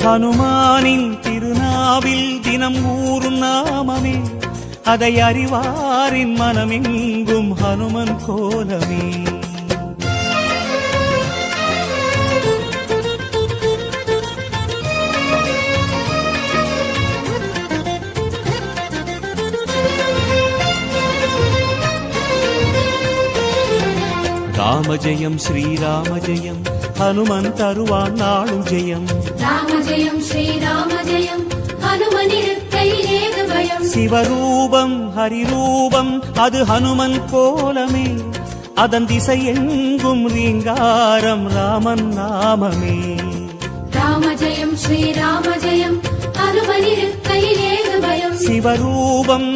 ஹனுமானின் திருநாவில் தினம் ஊறும் நாமமே, அதை அறிவாரின் மனமெங்கும் ஹனுமன் கோலமே. ராம ஜெயம் ஸ்ரீராம ஜெயம், ஹனுமன் தருவான் நாளும் ஜெயம். ராம ஜெயம் ஸ்ரீராம ஜெயம், ஹனுமன் இருக்கையில் ஏது பயம். சிவரூபம் ஹரிரூபம் அது ஹனுமன் கோலமே, அதன் திசை எங்கும் ரீங்காரம் ராமன் நாமமே. ராம ஜெயம் ஸ்ரீராம ஜெயம், ஹனுமன் இருக்கையில் ஏது பயம். சிவரூபம்